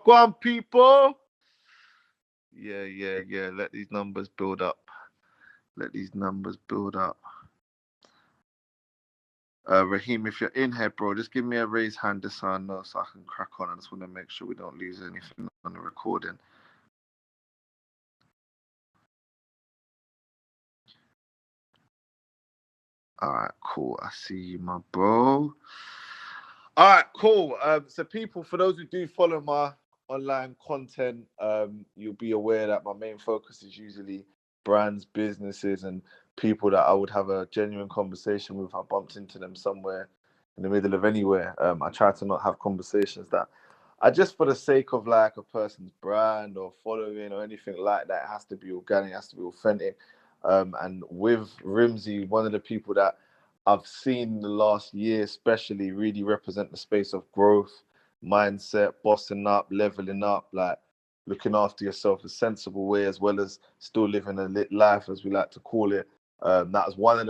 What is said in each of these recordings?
Go on, people. Yeah. Let these numbers build up. Raheem, if you're in here, bro, just give me a raise hand just so I know, so I can crack on. I just want to make sure we don't lose anything on the recording. All right, cool. I see you, my bro. All right, cool. So people, for those who do follow my online content, you'll be aware that my main focus is usually brands, businesses, and people that I would have a genuine conversation with. I bumped into them somewhere in the middle of anywhere. I try to not have conversations that are just for the sake of like a person's brand or following or anything like that. It has to be organic, it has to be authentic. And with Rimzee, one of the people that I've seen the last year especially really represent the space of growth, mindset, bossing up, leveling up, like looking after yourself a sensible way, as well as still living a lit life, as we like to call it. That was one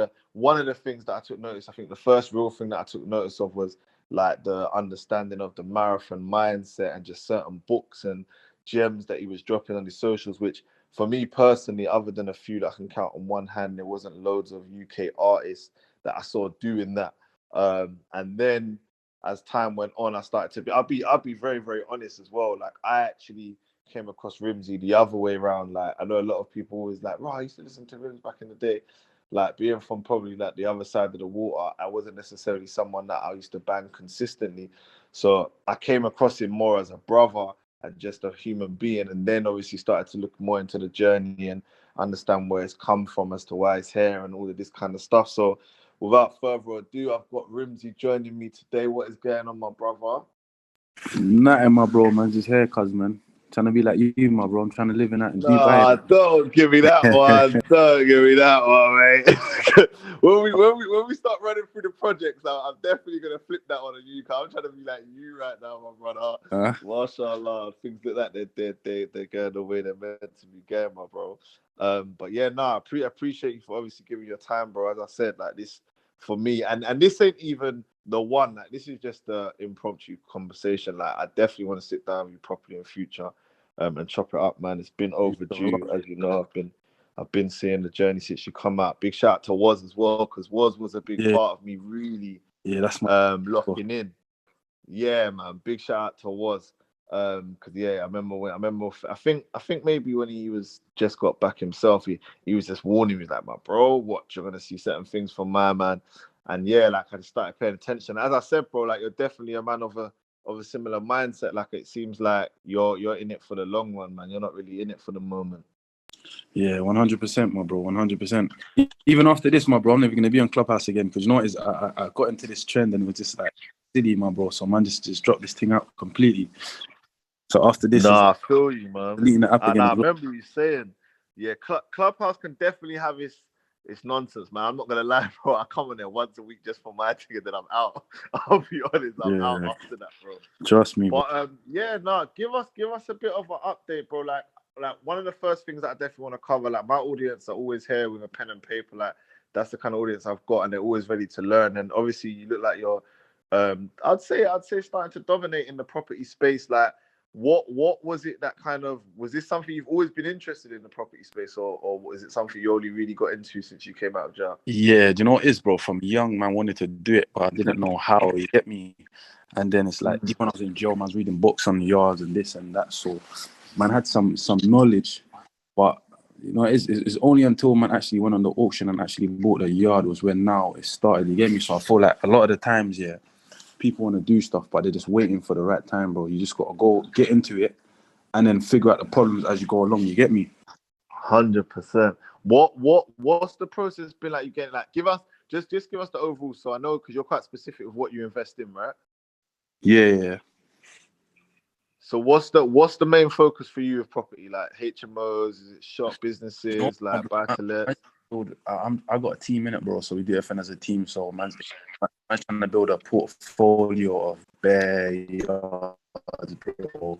of the things that I took notice. I think the first real thing that I took notice of was like the understanding of the marathon mindset and just certain books and gems that he was dropping on his socials, which for me personally, other than a few that I can count on one hand, there wasn't loads of UK artists that I saw doing that. And then as time went on, I started to be, I'll be very, very honest as well. Like I actually came across Rimzee the other way around. Like I know a lot of people always like, right, I used to listen to Rims back in the day. Like being from probably like the other side of the water, I wasn't necessarily someone that I used to bang consistently. So I came across him more as a brother and just a human being. And then obviously started to look more into the journey and understand where it's come from as to why it's here and all of this kind of stuff. So without further ado, I've got Rimzee joining me today. What is going on, my brother? Nothing, my bro, man. Just haircuts, man. Trying to be like you, my bro. I'm trying to live in that in Dubai. Don't give me that one. Don't give me that one, mate. when we start running through the projects, I'm definitely gonna flip that one on you. Cause I'm trying to be like you right now, my brother. Mashallah, things like that. They're going the way they're meant to be going, my bro. But yeah, I appreciate you for obviously giving your time, bro. As I said, like this for me, and this ain't even the one. Like this is just the impromptu conversation. Like I definitely want to sit down with you properly in future. And chop it up, man. It's been overdue, as you know. I've been seeing the journey since you come out. Big shout out to Woz as well, because Woz was a big part of me really that's my locking in. Yeah, man. Big shout out to Woz. Because I remember I think maybe when he was just got back himself, he was just warning me like, my bro, watch, you're gonna see certain things from my man. And yeah, like I just started paying attention. As I said, bro, like you're definitely a man of a similar mindset. Like it seems like you're in it for the long run, man. You're not really in it for the moment. Yeah, 100%, my bro, 100%. Even after this, my bro, I'm never gonna be on Clubhouse again because you know what is I got into this trend and it was just like silly, my bro. So man, just dropped this thing out completely. So after this, I feel you, man. Deleting it up again. I remember you saying, yeah, Clubhouse can definitely have it's nonsense, man. I'm not gonna lie, bro. I come on there once a week just for my ticket, then I'm out. I'll be honest, I'm out after that, bro. Trust me, but give us a bit of an update, bro. Like one of the first things that I definitely want to cover. Like my audience are always here with a pen and paper. Like that's the kind of audience I've got, and they're always ready to learn. And obviously, you look like you're, I'd say starting to dominate in the property space. Like what was it that kind of, was this something you've always been interested in the property space, or is it something you only really got into since you came out of jail? Yeah, do you know what it is, bro? From young, man, wanted to do it, but I didn't know how. You get me? And then it's like, even when I was in jail, man, I was reading books on the yards and this and that. So, man, had some knowledge, but you know, it's only until man actually went on the auction and actually bought the yard was when now it started. You get me? So I feel like a lot of the times, yeah, people want to do stuff, but they're just waiting for the right time, bro. You just got to go get into it and then figure out the problems as you go along. You get me? 100%. What's the process been like? You get like give us just give us the overall, so I know, because you're quite specific with what you invest in, right? Yeah. So what's the main focus for you with property? Like HMOs, is it shop businesses, like buy to let? I got a team in it, bro. So we do everything as a team. So man's trying to build a portfolio of bare yards, bro.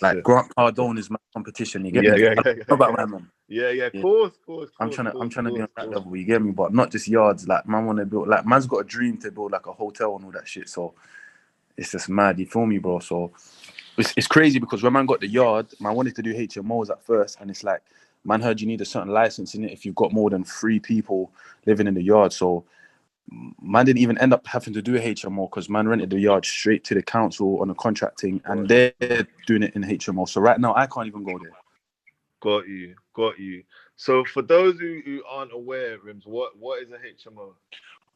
Like Grant Cardone is my competition. You get me? Yeah. About my man. Yeah. Of course. I'm trying to be on that level. You get me? But not just yards. Like man want to build. Like man's got a dream to build like a hotel and all that shit. So it's just mad. You feel me, bro? So It's crazy because when man got the yard, man wanted to do HMOs at first, and it's like, man heard you need a certain license in it if you've got more than 3 people living in the yard. So man didn't even end up having to do a HMO because man rented the yard straight to the council on a contracting, and they're doing it in HMO. So right now I can't even go there. Got you. So for those who aren't aware, Rims, what is a HMO?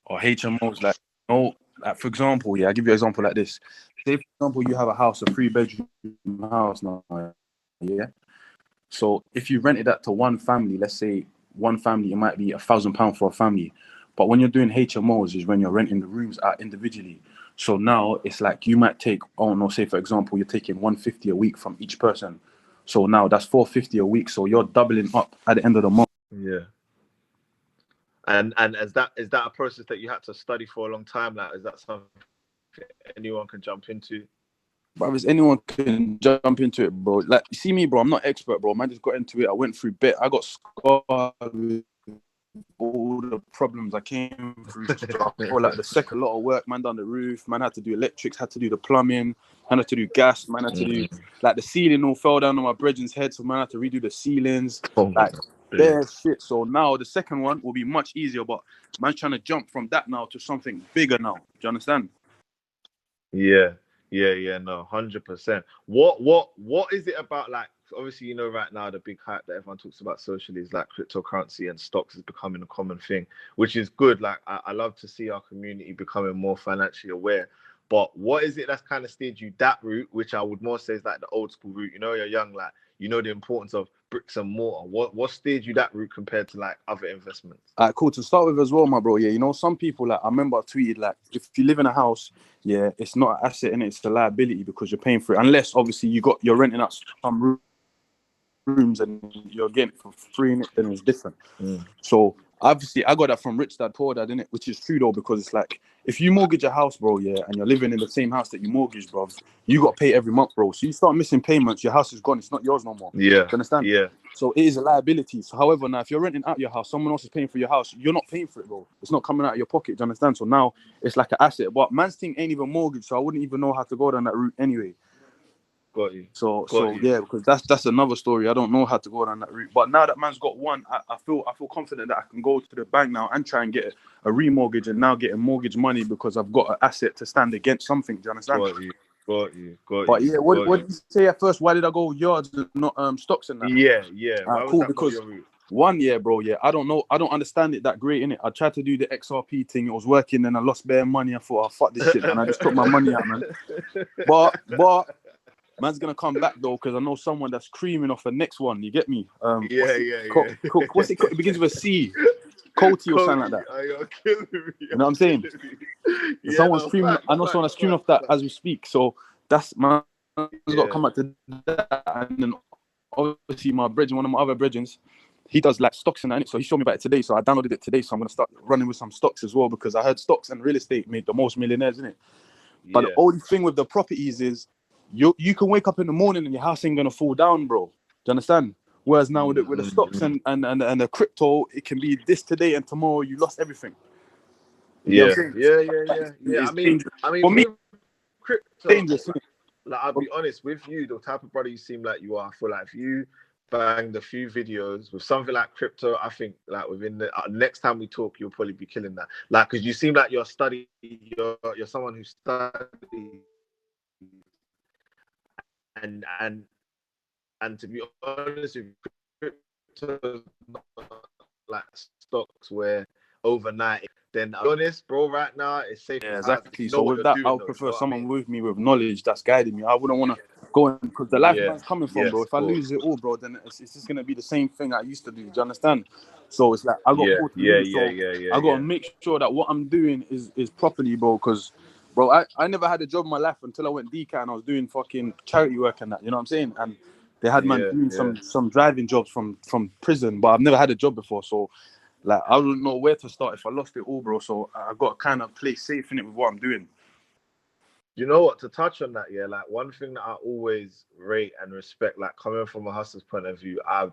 Or HMOs, like, like for example, I give you an example like this. Say for example you have a house, a 3-bedroom house now, yeah. So if you rented that to one family, let's say one family, it might be £1,000 for a family. But when you're doing HMOs is when you're renting the rooms out individually. So now it's like you might take, say for example, you're taking 150 a week from each person. So now that's 450 a week. So you're doubling up at the end of the month. Yeah. And is that a process that you had to study for a long time? Like, is that something anyone can jump into? Brothers, anyone can jump into it, bro. Like, you see me, bro, I'm not expert, bro. Man just got into it. I went through bit. I got scarred with all the problems I came through. Or like the second lot of work, man done the roof, man had to do electrics, had to do the plumbing, man had to do gas, man had to do like the ceiling all fell down on my brethren's head, so man had to redo the ceilings, like bare shit. So now the second one will be much easier, but man's trying to jump from that now to something bigger now. Do you understand? Yeah, no, 100%. What is it about, like, obviously, right now the big hype that everyone talks about socially is like cryptocurrency and stocks is becoming a common thing, which is good. Like, I love to see our community becoming more financially aware. But what is it that's kind of steered you that route, which I would more say is like the old school route? You're young, like, the importance of bricks and mortar. What steered you that route compared to like other investments? Cool. To start with as well, my bro. Yeah, some people, like, I remember I tweeted, like, if you live in a house, yeah, it's not an asset and it's a liability because you're paying for it. Unless obviously you're renting out some rooms and you're getting it for free in it, then it's different. So obviously I got that from Rich Dad Poor Dad, innit, which is true though, because it's like if you mortgage a house, bro, yeah, and you're living in the same house that you mortgaged, bro, you got to pay every month, bro. So you start missing payments, your house is gone, it's not yours no more. Yeah. Do you understand? Yeah. So it is a liability. So however, now if you're renting out your house, someone else is paying for your house, you're not paying for it, bro. It's not coming out of your pocket. Do you understand? So now it's like an asset. But man's thing ain't even mortgage, so I wouldn't even know how to go down that route anyway. Got you. So yeah, because that's another story. I don't know how to go down that route. But now that man's got one, I feel confident that I can go to the bank now and try and get a remortgage and now get a mortgage money because I've got an asset to stand against something. Do you understand? Got you. But yeah, what did you say at first? Why did I go yards and not stocks and that? Yeah. Why was cool, that because not your route? one year, bro, yeah, I don't know. I don't understand it that great, innit? I tried to do the XRP thing. It was working and I lost bare money. I thought, fuck this shit, man. I just took my money out, man. But man's gonna come back though, because I know someone that's creaming off the next one. You get me? Yeah. What's it? It begins with a C. Coty or something like that. You're killing me. You know what I'm saying? Yeah, someone's screaming. I know someone's screaming off that as we speak. So that's man's got to come back to that. And then obviously one of my other brethrens, he does like stocks and that. So he showed me about it today. So I downloaded it today. So I'm gonna start running with some stocks as well, because I heard stocks and real estate made the most millionaires, innit? But the only thing with the properties is you can wake up in the morning and your house ain't gonna fall down, bro. Do you understand? Whereas now with the stocks and the crypto, it can be this today and tomorrow you lost everything. Yeah. I mean, for me, crypto, dangerous. Like, I'll be honest with you, the type of brother you seem like you are. I feel like if you banged a few videos with something like crypto, I think like within the next time we talk, you'll probably be killing that. Like, because you seem like you're someone who studies, and to be honest with you, crypto not like stocks where overnight. Then I'll be honest, bro, right now it's safe. Yeah, exactly. So with that, I'll prefer someone with me with knowledge that's guiding me. I wouldn't want to go in, because the life man's coming from, bro. If I lose it all, bro, then it's just gonna be the same thing I used to do. Do you understand? So it's like I got more to do. So I gotta make sure that what I'm doing is properly, bro. Because, bro, I never had a job in my life until I went DCAT and I was doing fucking charity work and that. You know what I'm saying? And they had man doing some driving jobs from prison, but I've never had a job before. So like, I don't know where to start if I lost it all, bro. So I got to kind of play safe in it with what I'm doing. You know what? To touch on that, yeah, like one thing that I always rate and respect, like coming from a hustler's point of view, I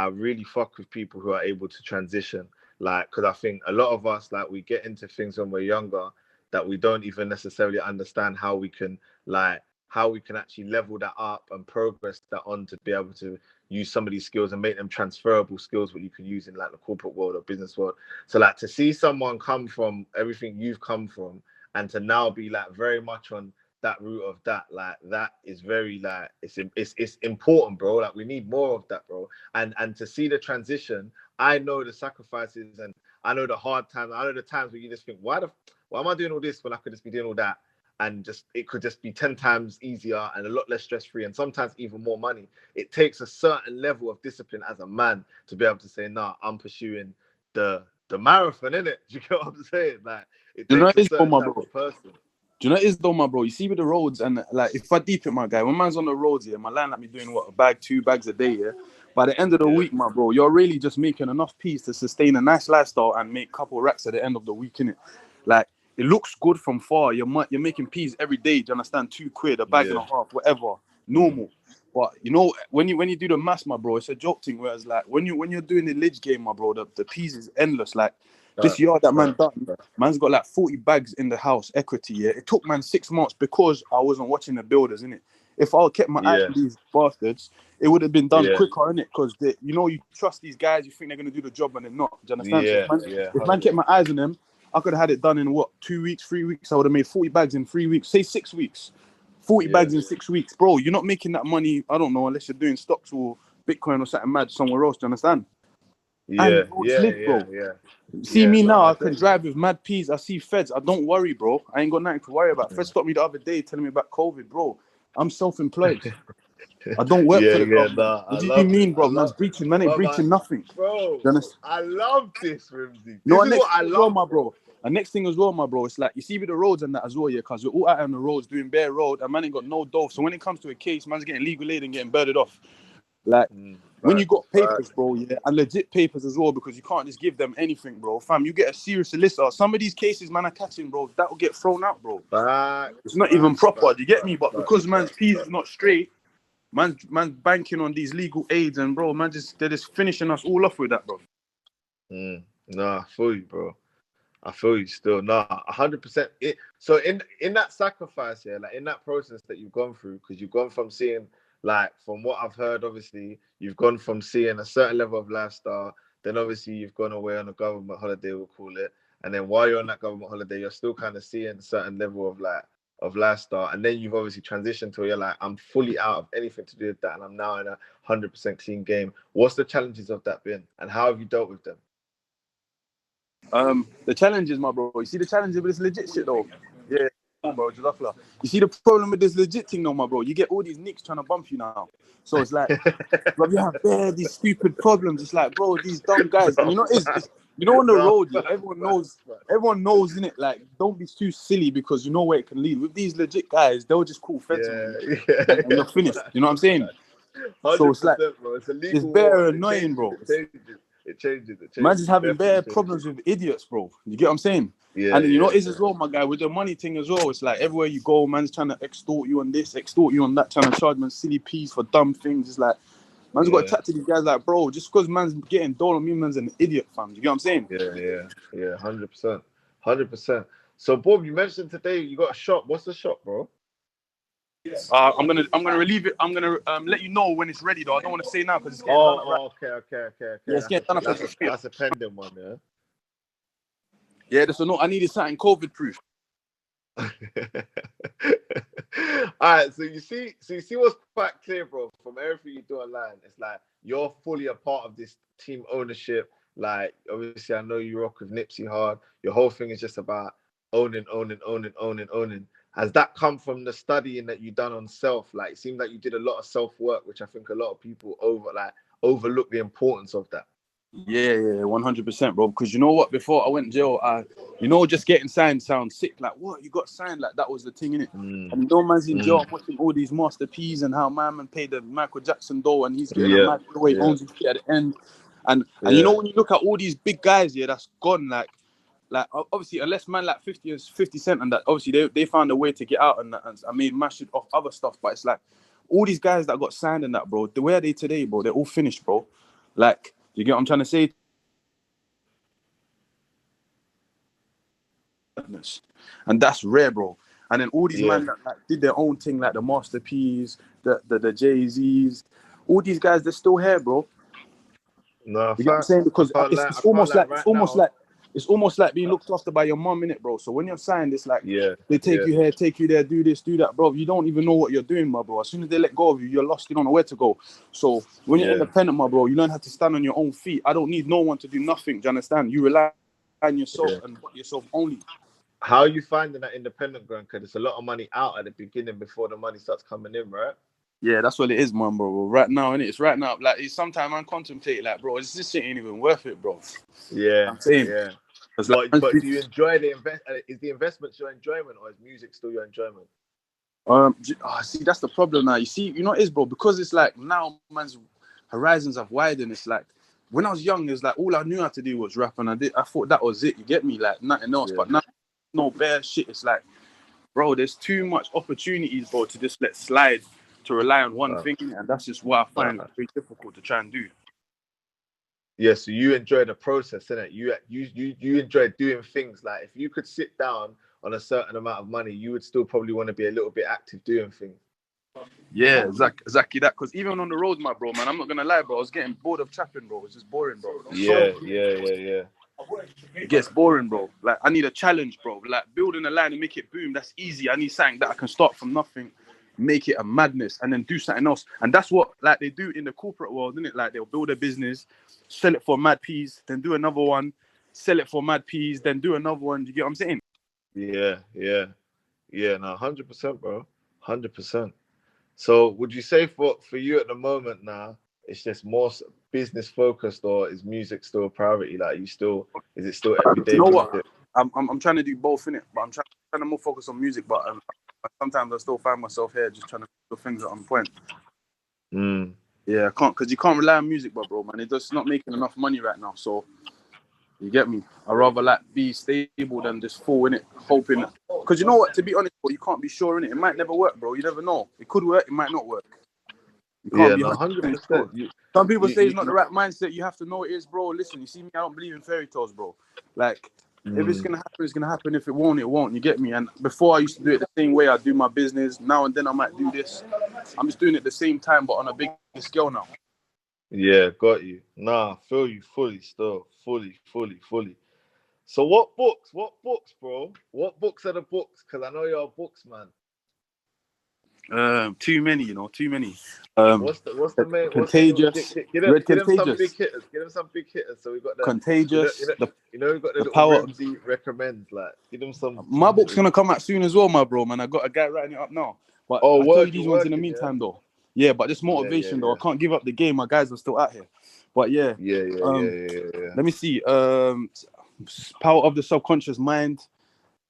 really fuck with people who are able to transition. Like, because I think a lot of us, like, we get into things when we're younger that we don't even necessarily understand how we can, like, how we can actually level that up and progress that on to be able to use some of these skills and make them transferable skills what you can use in like the corporate world or business world. So like to see someone come from everything you've come from and to now be like very much on that route of that, like that is very like it's important, bro. Like we need more of that, bro. And to see the transition, I know the sacrifices and I know the hard times. I know the times where you just think, why am I doing all this when I could just be doing all that? And just it could just be 10 times easier and a lot less stress-free and sometimes even more money. It takes a certain level of discipline as a man to be able to say, nah, I'm pursuing the marathon, innit? Do you get what I'm saying? Like it You know takes what a it is, though, certain my type bro? of person. Do you know what it is, though, my bro? You see with the roads and like if I deep it, my guy, when man's on the roads here, my line like me doing what, a bag, 2 bags a day, yeah? By the end of the week, my bro, you're really just making enough peas to sustain a nice lifestyle and make a couple racks at the end of the week, innit? Like, it looks good from far. You're making peas every day, do you understand? £2, a bag and a half, whatever, normal. But you know, when you do the maths, my bro, it's a joke thing. Whereas like when you're doing the lidge game, my bro, the peas is endless. Like this yard that man done, man's got like 40 bags in the house, equity. Yeah, it took man 6 months because I wasn't watching the builders, innit? If I kept my eye on these bastards, it would have been done quicker, innit? Because you trust these guys, you think they're gonna do the job, and they're not. Do you understand? If man kept my eyes on them, I could have had it done in what, 2 weeks, 3 weeks. I would have made 40 bags in 3 weeks. Say 6 weeks. 40 bags in 6 weeks, bro. You're not making that money, I don't know, unless you're doing stocks or Bitcoin or something mad somewhere else. Do you understand? And bro. See me now, I can drive with mad peas. I see feds. I don't worry, bro. I ain't got nothing to worry about. Feds stopped me the other day telling me about COVID, bro. I'm self-employed. I don't work for the government. What do you mean, bro? Man's breaching. Man ain't breaching nothing. Bro, I love this, Rimzee. This is what I love, my bro. And next thing as well, my bro, it's like, you see with the roads and that as well, yeah, because we're all out on the roads doing bare road, and man ain't got no dough. So when it comes to a case, man's getting legal aid and getting birded off. Like, when you got papers, bro, yeah, and legit papers as well, because you can't just give them anything, bro. Fam, you get a serious solicitor. Some of these cases, man, are catching, bro, that will get thrown out, bro. It's not even proper, do you get me? But because man's piece is not straight, man's banking on these legal aids, and bro, they're just finishing us all off with that, bro. Nah, I feel you, bro. I feel you still. Nah, 100%. So in that sacrifice, yeah, like in that process that you've gone through, because you've gone from seeing, like, from what I've heard, obviously, you've gone from seeing a certain level of lifestyle, then obviously you've gone away on a government holiday, we'll call it. And then while you're on that government holiday, you're still kind of seeing a certain level of lifestyle. And then you've obviously transitioned to where you're like, I'm fully out of anything to do with that. And I'm now in a 100% clean game. What's the challenges of that been? And how have you dealt with them? The challenges, my bro. You see the challenges with this legit shit, though. Yeah, bro. You see the problem with this legit thing, though, my bro. You get all these nicks trying to bump you now. So it's like, bro, you have these stupid problems. It's like, bro, these dumb guys. And you know, it's on the road, yeah, everyone knows, innit? Like, don't be too silly because you know where it can lead. With these legit guys, they'll just call feds on you, and you're finished. You know what I'm saying? So it's like, bro. It's bare annoying, bro. It changes. Man's just having bare problems with idiots, bro. You get what I'm saying? Yeah. And then, as well, my guy, with the money thing as well. It's like everywhere you go, man's trying to extort you on this, extort you on that, trying to charge man silly peas for dumb things. It's like, man's got to chat to these guys like, bro, just because man's getting dole on me, man's an idiot, fam. You get what I'm saying? Yeah, 100%. So, Bob, you mentioned today you got a shop. What's the shop, bro? I'm gonna relieve it. I'm gonna let you know when it's ready, though. I don't want to say now because it's getting done. Okay. Yeah, it's getting done. That's a pending one, yeah. Yeah, so no, I needed something COVID proof. All right, so you see what's quite clear, bro, from everything you do online. It's like you're fully a part of this team ownership. Like, obviously, I know you rock with Nipsey hard. Your whole thing is just about owning. Has that come from the studying that you done on self? Like, it seems like you did a lot of self work, which I think a lot of people overlook the importance of that. Yeah, 100%, bro. Because you know what? Before I went jail, just getting signed sounds sick. Like, what? You got signed? Like, that was the thing, innit? And man's in jail watching all these Master P's and how my man paid the Michael Jackson dough and he's getting a mad way, owns his shit at the end. And when you look at all these big guys, that's gone. Like obviously, unless man like 50 Cent and that, obviously they found a way to get out and that. And I made mash off other stuff, but it's like all these guys that got signed and that, bro. Where are they today, bro? They're all finished, bro. Like, you get what I'm trying to say? And that's rare, bro. And then all these men that like, did their own thing, like the Master P's, the Jay-Z's, all these guys, they're still here, bro. No, You get what I'm saying? Because I can't it's lie, it's almost like being looked after by your mum, innit, bro? So when you're signed, it's like they take you here, take you there, do this, do that, bro. You don't even know what you're doing, my bro. As soon as they let go of you, you're lost. You don't know where to go. So when you're independent, my bro, you learn how to stand on your own feet. I don't need no one to do nothing. Do you understand? You rely on yourself and yourself only. How are you finding that independent growing? Because it's a lot of money out at the beginning before the money starts coming in, right? Yeah, that's what it is, man, bro. Right now, innit? It's right now. Like, sometimes I contemplate, like, bro, this shit ain't even worth it, bro. Yeah, I'm saying. Yeah. Like, but do you enjoy the is the investment your enjoyment, or is music still your enjoyment? See, that's the problem now. You see, you know what it is, bro? Because it's like now man's horizons have widened. It's like when I was young, it's like all I knew how to do was rap, and I thought that was it. You get me? Like nothing else. But now, no bare shit. It's like, bro, there's too much opportunities, bro, to just let slide, to rely on one thing, and that's just what I find very difficult to try and do. Yeah, so you enjoy the process, innit? You enjoy doing things. Like if you could sit down on a certain amount of money, you would still probably want to be a little bit active doing things. Yeah, exactly that. Because even on the road, my bro, man, I'm not gonna lie, bro. I was getting bored of trapping, bro. It's just boring, bro. Yeah. It gets boring, bro. Like I need a challenge, bro. Like building a line and make it boom. That's easy. I need something that I can start from nothing, make it a madness, and then do something else. And that's what like they do in the corporate world, isn't it? Like they'll build a business, sell it for mad peas, then do another one, sell it for mad peas, then do another one. Do you get what I'm saying? Yeah. No, 100%, bro, 100%. So, would you say for you at the moment now, it's just more business focused, or is music still a priority? Like, is it still everyday You know music? what? I'm trying to do both, innit? But I'm trying to more focus on music. But sometimes I still find myself here just trying to do things that are on point. Yeah, I can't, because you can't rely on music, bro, man. It's just not making enough money right now. So you get me? I'd rather like be stable than just fall in it, hoping. Because you know what? To be honest, bro, you can't be sure in it. It might never work, bro. You never know. It could work. It might not work. You can't be 100% sure. Some people say it's not the right mindset. You have to know it is, bro. Listen, you see me, I don't believe in fairy tales, bro. Like, if it's going to happen, it's going to happen. If it won't, it won't. You get me? And before I used to do it the same way. I do my business. Now and then I might do this. I'm just doing it at the same time, but on a bigger scale now. Yeah, got you. Nah, feel you fully still. Fully. So what books, bro? What books are the books? Because I know you're a books man. Too many, too many. What's the main? Contagious. Give them some big hitters. Give them some big hitters. So we got the Contagious. You know we got the power Rimzee recommends. Like, give them some. My book's gonna come out soon as well, my bro, man. I got a guy writing it up now. But I'll tell you these ones in the meantime, though. Yeah, but this motivation, though, I can't give up the game. My guys are still out here. But yeah. Let me see. Power of the Subconscious Mind.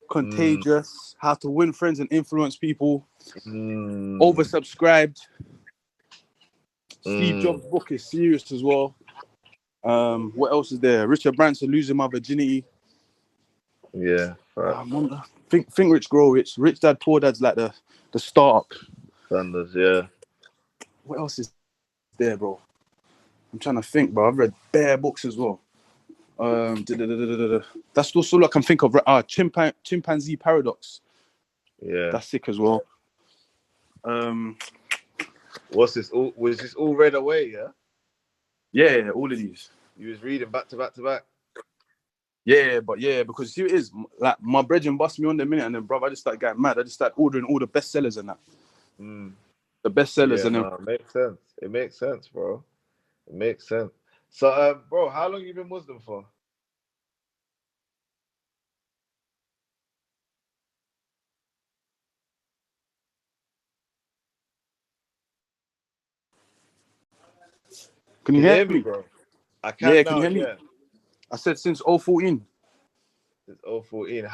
Contagious. How to Win Friends and Influence People. Oversubscribed. Steve Jobs' book is serious as well. What else is there? Richard Branson, Losing My Virginity. Yeah. Think Rich, Grow Rich. Rich Dad, Poor Dad's like the start. Standards, yeah. What else is there, bro? I'm trying to think, bro. I've read bare books as well. That's also all I can think of. Chimpanzee Paradox. Yeah. That's sick as well. What's this? Was this all read away? Yeah. Yeah, all of these. You was reading back to back. Yeah, because see, it is like my brethren bust me on the minute, and then, bro, I just started getting mad. I just started ordering all the bestsellers and that. The bestsellers, and then it makes sense. It makes sense, bro. It makes sense. So, bro, how long you been Muslim for? Can you hear me, bro? I can now. Can you hear me? Yeah. I said since 2014. Since 2014.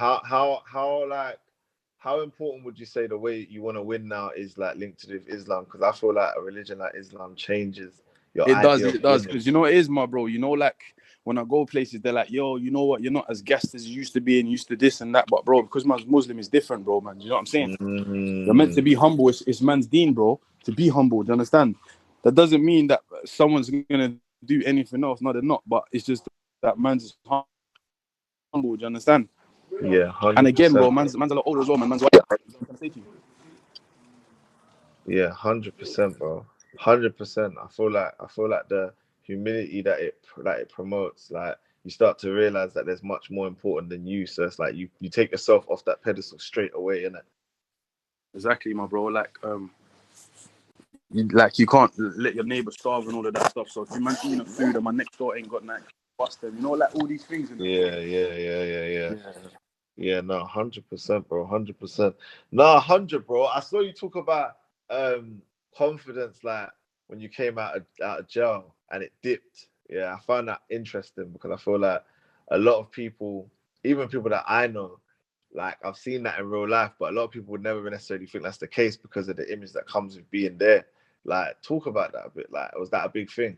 How important would you say the way you want to win now is like linked to Islam? Because I feel like a religion like Islam changes your idea. It does. Because you know what it is, my bro. You know, like when I go places, they're like, yo, you know what? You're not as gassed as you used to be and used to this and that. But, bro, because man's Muslim is different, bro, man. You know what I'm saying? You're meant to be humble. It's man's deen, bro, to be humble. Do you understand? That doesn't mean that someone's going to do anything else. No, they're not. But it's just that man's humble. Do you understand? Yeah, 100%. And again, bro, man's a lot older as well, man. Man's white. Yeah, 100%, bro. 100%. I feel like the humility that it promotes, like you start to realize that there's much more important than you. So it's like you take yourself off that pedestal straight away, innit? Exactly, my bro. You can't let your neighbor starve and all of that stuff. So if you man eating food and my next door ain't got that, bust them. You know, like all these things. Yeah, no, 100%, bro, 100%. No, 100, bro. I saw you talk about confidence, like when you came out of jail and it dipped. Yeah, I found that interesting because I feel like a lot of people, even people that I know, like I've seen that in real life, but a lot of people would never necessarily think that's the case because of the image that comes with being there. Like, talk about that a bit. Like, was that a big thing?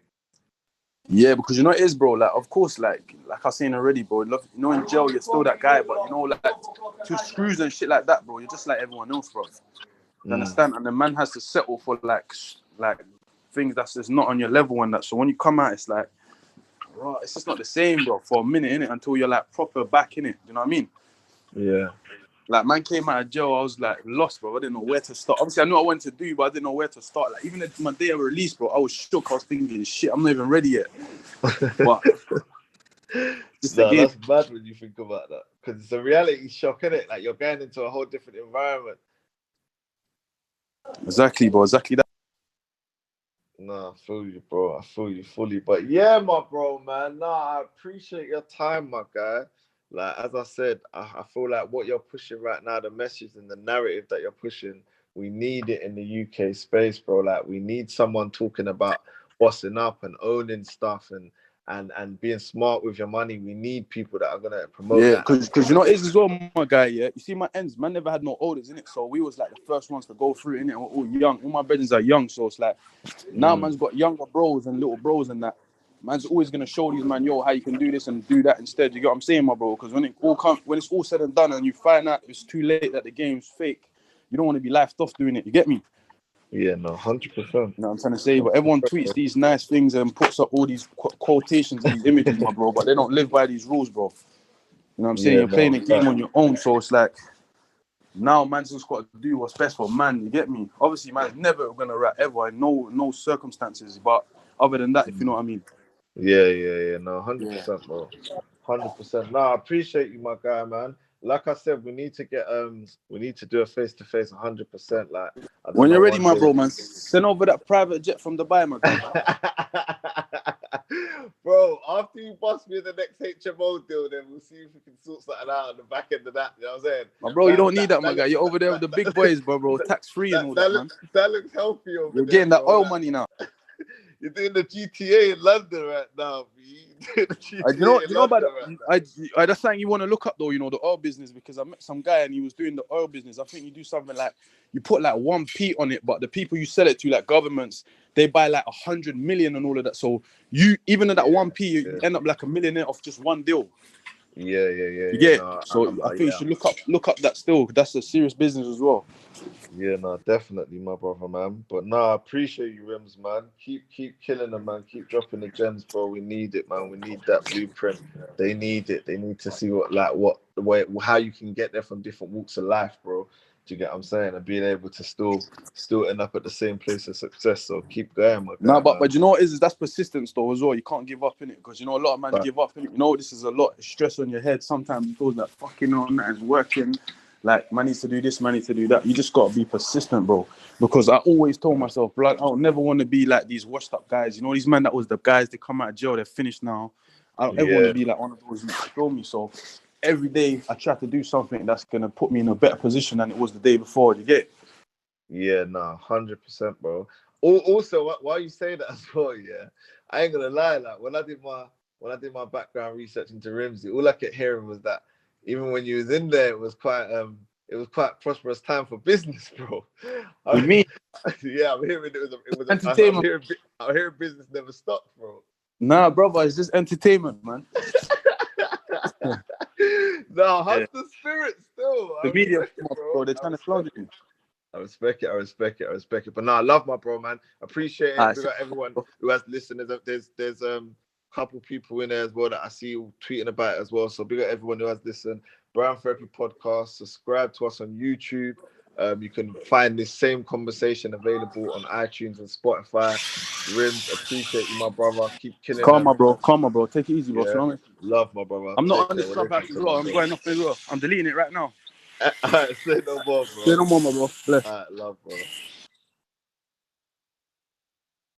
Yeah, because you know it is, bro. Like, of course, like I was saying already, bro. Love, you know, in jail you're still that guy, but you know, like to screws and shit like that, bro. You're just like everyone else, bro. You understand? And the man has to settle for like things that's just not on your level and that. So when you come out, it's like, bro, it's just not the same, bro. For a minute, innit? Until you're like proper back in it. You know what I mean? Yeah. Like, man came out of jail, I was like lost, bro. I didn't know where to start. Obviously, I knew what I wanted to do, but I didn't know where to start. Like, even my day of release, bro, I was shook. I was thinking, shit, I'm not even ready yet. But just No, again, that's bad when you think about that because it's a reality shock, isn't it? Like you're going into a whole different environment. exactly, bro. Exactly that. No, I feel you, bro. I feel you fully. But yeah, my bro, man. No, I appreciate your time, my guy. Like, as I said, I feel like what you're pushing right now, the message and the narrative that you're pushing, we need it in the UK space, bro. Like, we need someone talking about bossing up and owning stuff and being smart with your money. We need people that are gonna promote Yeah, that. because you know it is as well, my guy. Yeah, you see my ends, man. Never had no elders in it, so we was like the first ones to go through in it. We're all young. All my brothers are young, so it's like now man's got younger bros and little bros and that. Man's always gonna show these man, yo, how you can do this and do that instead. You get what I'm saying, my bro? Because when it's all said and done, and you find out it's too late that the game's fake, you don't want to be left off doing it. You get me? Yeah, no, 100%. You know what I'm trying to say? But everyone tweets these nice things and puts up all these quotations and these images, my bro. But they don't live by these rules, bro. You know what I'm saying? Yeah, You're playing no, a game on your own, so it's like now man's just got to do what's best for man. You get me? Obviously, man's never gonna rap ever in no circumstances. But other than that, if you know what I mean. Yeah. No, 100%, bro. 100%. No, I appreciate you, my guy, man. Like I said, we need to do a face-to-face 100%. Like, I don't When know, you're ready, one my day. bro, man, send over that private jet from Dubai, my guy. Bro, after you bust me in the next HMO deal, then we'll see if we can sort something out on the back end of that. You know what I'm saying? My bro, you don't need that, my guy. You're over there with the big boys, bro. Tax free and all that, man. That looks healthy over You're there. getting that bro. oil money now. You're doing the GTA in London right now. You're doing the GTA You know about London right now. that's something you want to look up though. You know the oil business because I met some guy and he was doing the oil business. I think you do something like you put like 1p on it, but the people you sell it to, like governments, they buy like 100 million and all of that. So you even in that 1p, you end up like a millionaire off just one deal. Yeah. You get it? No, So I think you should look up that still. That's a serious business as well. Yeah, no, definitely, my brother, man. But no, I appreciate you, Rims, man. Keep killing them, man. Keep dropping the gems, bro. We need it, man. We need that blueprint. They need it. They need to see how you can get there from different walks of life, bro. Do you get what I'm saying? And being able to still end up at the same place of success. So keep going, my guy. No, but you know what is that's persistence though as well. You can't give up in it because you know a lot of man give up in it. You know this is a lot of stress on your head. Sometimes you feel that fucking on that is working. Like man needs to do this, man needs to do that. You just gotta be persistent, bro. Because I always told myself, blood, I don't never want to be like these washed up guys. You know these men that was the guys they come out of jail, they're finished now. I don't ever want to be like one of those. You feel me? So every day I try to do something that's gonna put me in a better position than it was the day before. You get it? Yeah, no, 100%, bro. Also, while you say that as well, yeah, I ain't gonna lie. Like when I did my background research into Rimzee, all I kept hearing was that even when you was in there, it was quite prosperous time for business, bro. With me, Yeah, I'm hearing entertainment. I'm hearing business never stopped, bro. Nah, brother, it's just entertainment, man. No, how's the spirit still? The media, Bro. bro, they're trying to slander you. I respect it. But no, I love my bro, man. Appreciate it. We got everyone who has listeners. couple people in there as well that I see you tweeting about it as well. So big up everyone who has listened. Brown Therapy Podcast. Subscribe to us on YouTube. You can find this same conversation available on iTunes and Spotify. Rims, appreciate you, my brother. Keep killing Calm, them. my bro. Calm, my bro. Take it easy, bro. Yeah. Love, my brother. I'm not Take on care. this clubhouse as well. I'm going off as well. I'm deleting it right now. Alright, say no more, bro. Say no more, my bro. Bless. Alright, love, bro.